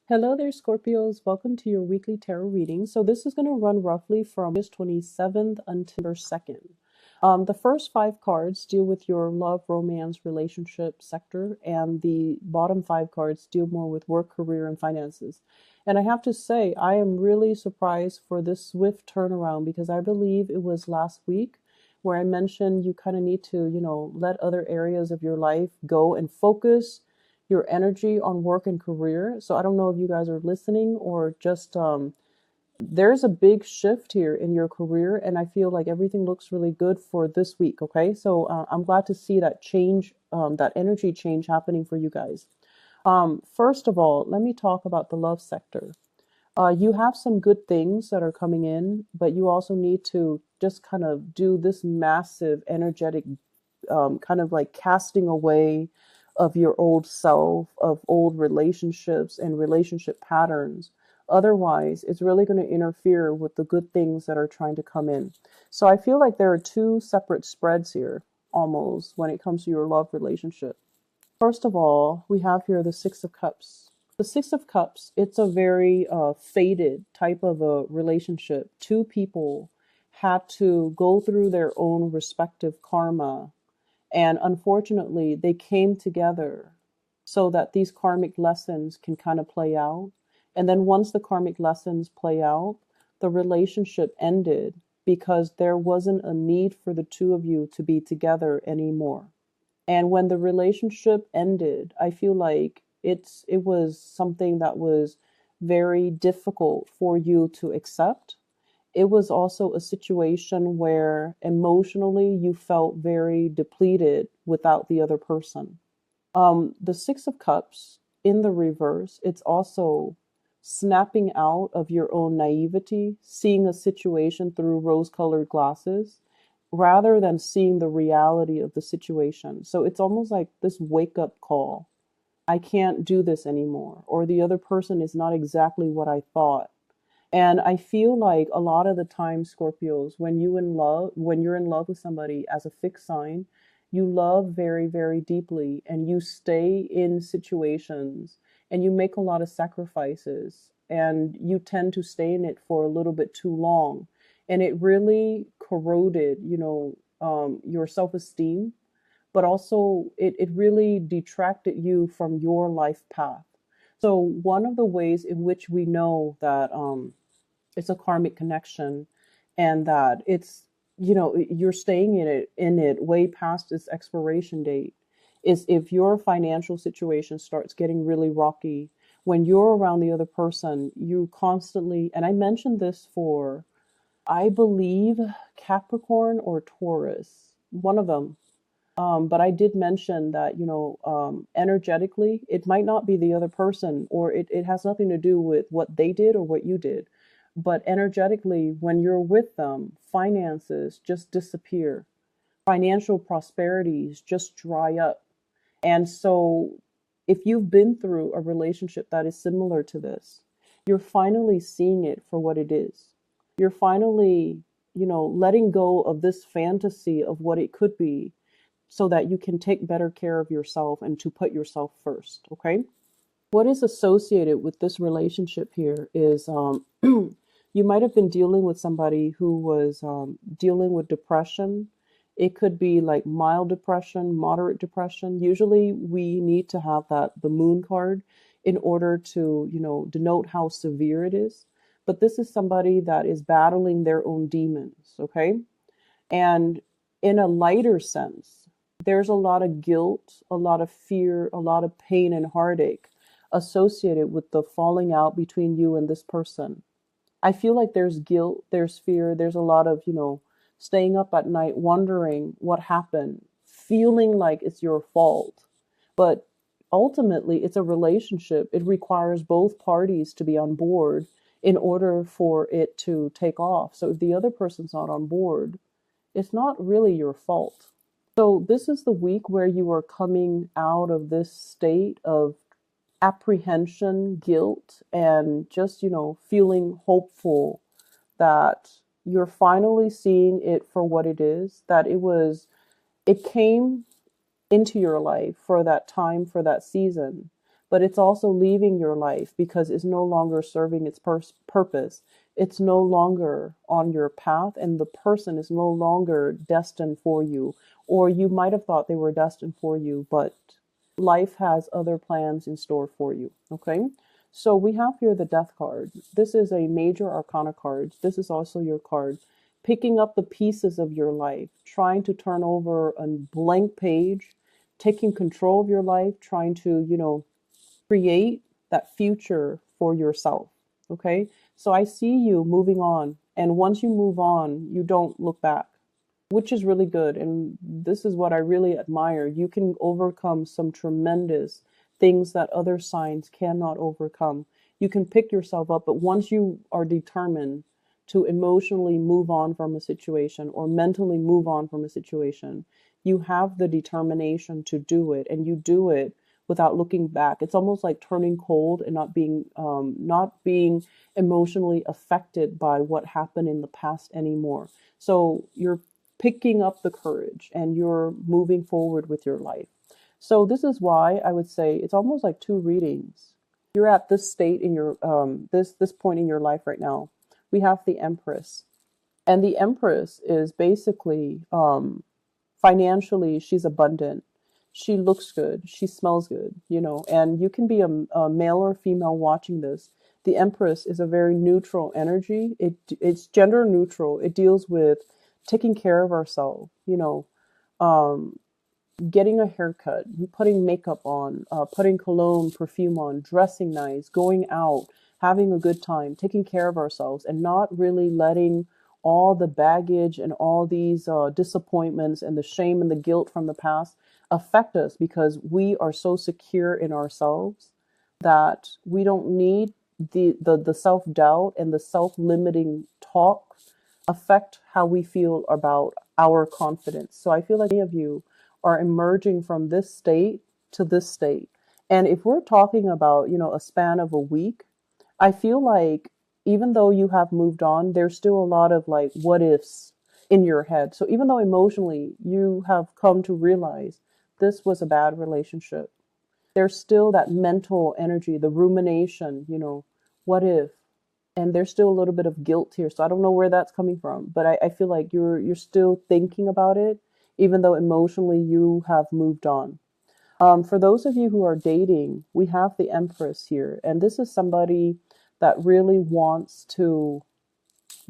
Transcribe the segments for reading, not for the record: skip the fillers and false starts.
Hello there, Scorpios. Welcome to your weekly tarot reading. So this is going to run roughly from August 27th until 2nd. The first five cards deal with your love, romance, relationship sector, and the bottom five cards deal more with work, career, and finances. And I have to say, I am really surprised for this swift turnaround because I believe it was last week where I mentioned you kind of need to, let other areas of your life go and focus your energy on work and career. So I don't know if you guys are listening or just there's a big shift here in your career, and I feel like everything looks really good for this week. Okay, so I'm glad to see that change, that energy change happening for you guys. First of all, let me talk about the love sector. You have some good things that are coming in, but you also need to just kind of do this massive energetic kind of like casting away of your old self, of old relationships and relationship patterns. Otherwise, it's really going to interfere with the good things that are trying to come in. So I feel like there are two separate spreads here almost when it comes to your love relationship. First of all, we have here the Six of Cups. The Six of Cups, it's a very faded type of a relationship. Two people had to go through their own respective karma, and unfortunately, they came together so that these karmic lessons can kind of play out. And then once the karmic lessons play out, the relationship ended because there wasn't a need for the two of you to be together anymore. And when the relationship ended, I feel like it was something that was very difficult for you to accept. It was also a situation where emotionally you felt very depleted without the other person. The Six of Cups in the reverse, it's also snapping out of your own naivety, seeing a situation through rose-colored glasses, rather than seeing the reality of the situation. So it's almost like this wake-up call. I can't do this anymore, or the other person is not exactly what I thought. And I feel like a lot of the time, Scorpios, when you're in love with somebody as a fixed sign, you love very, very deeply and you stay in situations and you make a lot of sacrifices and you tend to stay in it for a little bit too long. And it really corroded, your self-esteem, but also it really detracted you from your life path. So one of the ways in which we know that it's a karmic connection and that you're staying in it way past its expiration date is if your financial situation starts getting really rocky. When you're around the other person, you constantly, and I mentioned this for, I believe, Capricorn or Taurus, one of them. But I did mention that, energetically, it might not be the other person, or it has nothing to do with what they did or what you did. But energetically, when you're with them, finances just disappear. Financial prosperities just dry up. And so, if you've been through a relationship that is similar to this, you're finally seeing it for what it is. You're finally, letting go of this fantasy of what it could be so that you can take better care of yourself and to put yourself first. Okay. What is associated with this relationship here is you might have been dealing with somebody who was dealing with depression. It could be like mild depression, moderate depression. Usually we need to have the moon card in order to, denote how severe it is. But this is somebody that is battling their own demons. Okay. And in a lighter sense, there's a lot of guilt, a lot of fear, a lot of pain and heartache associated with the falling out between you and this person. I feel like there's guilt, there's fear, there's a lot of, staying up at night wondering what happened, feeling like it's your fault. But ultimately, it's a relationship. It requires both parties to be on board in order for it to take off. So if the other person's not on board, it's not really your fault. So this is the week where you are coming out of this state of apprehension, guilt, and just, feeling hopeful that you're finally seeing it for what it is, that it came into your life for that time, for that season. but it's also leaving your life because it's no longer serving its purpose. It's no longer on your path, and the person is no longer destined for you. Or you might have thought they were destined for you, but life has other plans in store for you. Okay. So we have here the death card. This is a major arcana card. This is also your card. Picking up the pieces of your life, trying to turn over a blank page, taking control of your life, trying to, create that future for yourself. Okay. So I see you moving on. And once you move on, you don't look back, which is really good. And this is what I really admire. You can overcome some tremendous things that other signs cannot overcome. You can pick yourself up, but once you are determined to emotionally move on from a situation or mentally move on from a situation, you have the determination to do it, and you do it without looking back. It's almost like turning cold and not being emotionally affected by what happened in the past anymore. So you're picking up the courage and you're moving forward with your life. So this is why I would say it's almost like two readings. You're at this state in your this point in your life right now. We have the Empress, and the Empress is basically financially, she's abundant. She looks good. She smells good, and you can be a male or female watching this. The Empress is a very neutral energy. It's gender neutral. It deals with taking care of ourselves, um, getting a haircut, putting makeup on, putting cologne, perfume on, dressing nice, going out, having a good time, taking care of ourselves, and not really letting all the baggage and all these disappointments and the shame and the guilt from the past affect us, because we are so secure in ourselves that we don't need the self-doubt and the self-limiting talk affect how we feel about our confidence. So I feel like many of you are emerging from this state to this state. And if we're talking about, a span of a week, I feel like even though you have moved on, there's still a lot of like what ifs in your head. So even though emotionally you have come to realize this was a bad relationship, there's still that mental energy, the rumination, what if? And there's still a little bit of guilt here. So I don't know where that's coming from, but I feel like you're still thinking about it, even though emotionally you have moved on. For those of you who are dating, we have the Empress here, and this is somebody that really wants to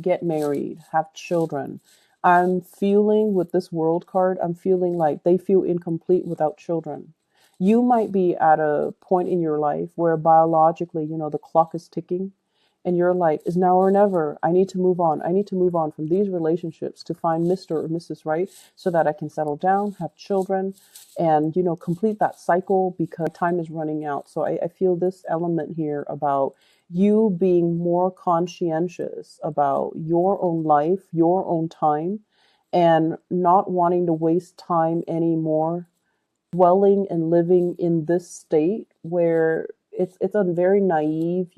get married, have children. I'm feeling with this World card, I'm feeling like they feel incomplete without children. You might be at a point in your life where biologically, the clock is ticking, and you're like, is now or never. I need to move on. I need to move on from these relationships to find Mr. or Mrs. Right so that I can settle down, have children, and, complete that cycle because time is running out. So I feel this element here about you being more conscientious about your own life, your own time, and not wanting to waste time anymore dwelling and living in this state where it's a very naive,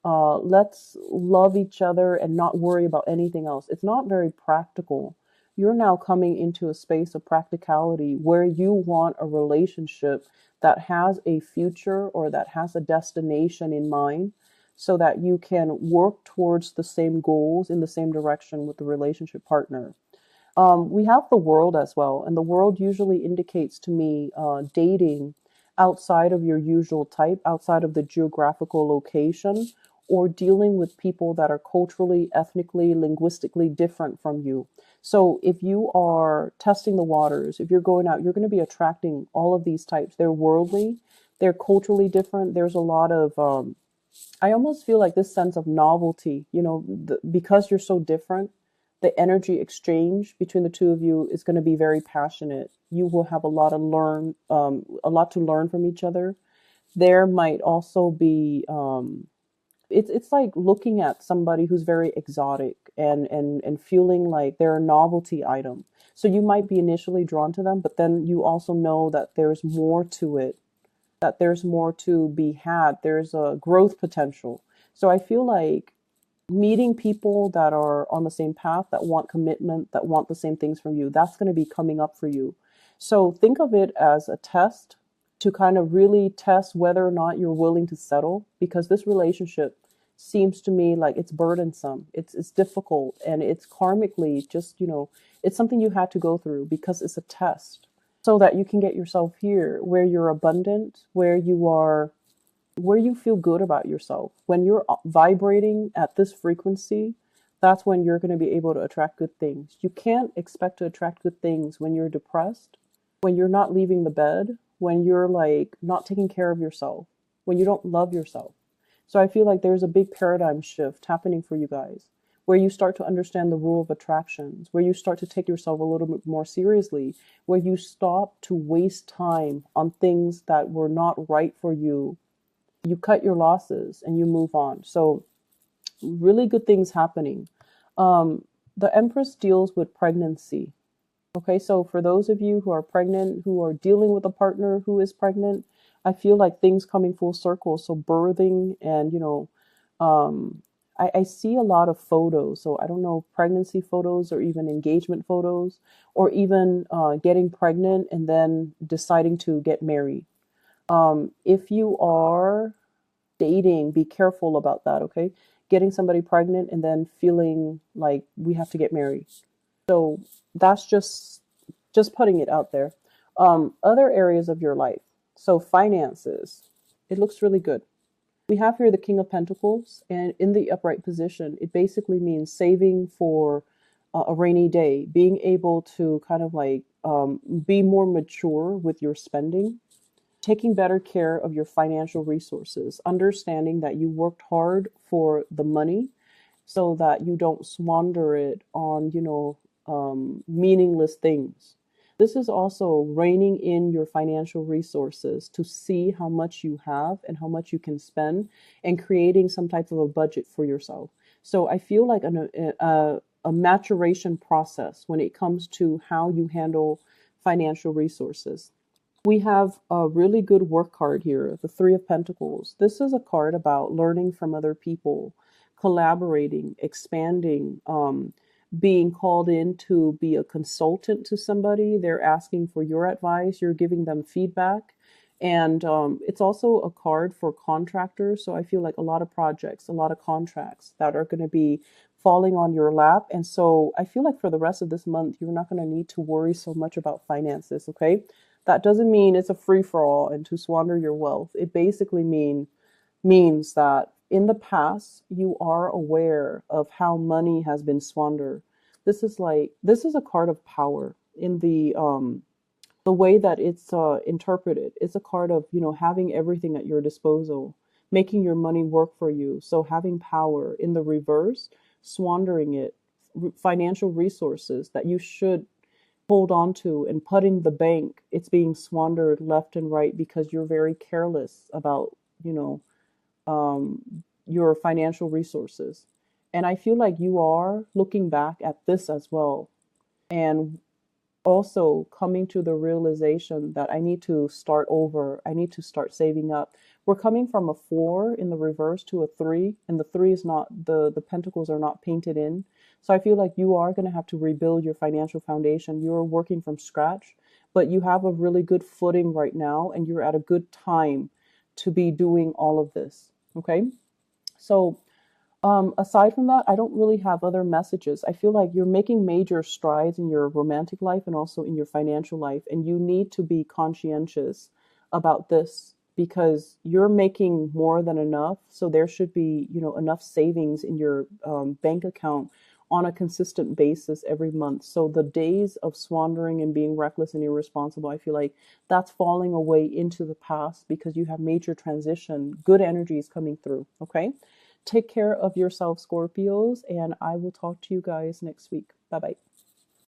let's love each other and not worry about anything else. It's not very practical. You're now coming into a space of practicality where you want a relationship that has a future or that has a destination in mind so that you can work towards the same goals in the same direction with the relationship partner. We have the World as well, and the World usually indicates to me dating outside of your usual type, outside of the geographical location, or dealing with people that are culturally, ethnically, linguistically different from you. So if you are testing the waters, if you're going out, you're going to be attracting all of these types. They're worldly, they're culturally different. There's a lot of I almost feel like this sense of novelty, because you're so different, the energy exchange between the two of you is going to be very passionate. You will have a lot to learn from each other. There might also be, it's like looking at somebody who's very exotic and feeling like they're a novelty item. So you might be initially drawn to them, but then you also know that there's more to it, that there's more to be had. There's a growth potential. So I feel like meeting people that are on the same path, that want commitment, that want the same things from you, that's going to be coming up for you. So think of it as a test. to kind of really test whether or not you're willing to settle, because this relationship seems to me like it's burdensome, it's difficult, and it's karmically just, it's something you had to go through because it's a test so that you can get yourself here where you're abundant, where you feel good about yourself. When you're vibrating at this frequency, that's when you're going to be able to attract good things. You can't expect to attract good things when you're depressed, when you're not leaving the bed, when you're like not taking care of yourself, when you don't love yourself. So I feel like there's a big paradigm shift happening for you guys, where you start to understand the rule of attractions, where you start to take yourself a little bit more seriously, where you stop to waste time on things that were not right for you. You cut your losses and you move on. So really good things happening. The Empress deals with pregnancy. Okay, so for those of you who are pregnant, who are dealing with a partner who is pregnant, I feel like things coming full circle. So birthing and, I see a lot of photos. So I don't know, pregnancy photos or even engagement photos, or even getting pregnant and then deciding to get married. If you are dating, be careful about that, okay? Getting somebody pregnant and then feeling like we have to get married. So that's just putting it out there. Other areas of your life. So finances, it looks really good. We have here the King of Pentacles, and in the upright position, it basically means saving for a rainy day, being able to kind of like be more mature with your spending, taking better care of your financial resources, understanding that you worked hard for the money so that you don't squander it on, meaningless things. This is also reining in your financial resources to see how much you have and how much you can spend, and creating some type of a budget for yourself. So I feel like a maturation process when it comes to how you handle financial resources. We have a really good work card here, the Three of Pentacles. This is a card about learning from other people, collaborating, expanding, being called in to be a consultant to somebody. They're asking for your advice, you're giving them feedback. And it's also a card for contractors. So I feel like a lot of projects, a lot of contracts that are going to be falling on your lap. And so I feel like for the rest of this month, you're not going to need to worry so much about finances, okay? That doesn't mean it's a free-for-all and to squander your wealth. It basically means that in the past, you are aware of how money has been squandered. This is a card of power in the way that it's interpreted. It's a card of, having everything at your disposal, making your money work for you. So having power. In the reverse, squandering it, financial resources that you should hold on to and put in the bank, it's being squandered left and right because you're very careless about, your financial resources. And I feel like you are looking back at this as well, and also coming to the realization that I need to start over. I need to start saving up. We're coming from a 4 in the reverse to a 3, and the 3 is not, the pentacles are not painted in. So I feel like you are going to have to rebuild your financial foundation. You're working from scratch, but you have a really good footing right now, and you're at a good time to be doing all of this. Okay. So aside from that, I don't really have other messages. I feel like you're making major strides in your romantic life and also in your financial life, and you need to be conscientious about this because you're making more than enough. So there should be, enough savings in your bank account on a consistent basis every month. So the days of squandering and being reckless and irresponsible, I feel like that's falling away into the past because you have major transition. Good energy is coming through. Okay. Take care of yourself, Scorpios, and I will talk to you guys next week. Bye-bye.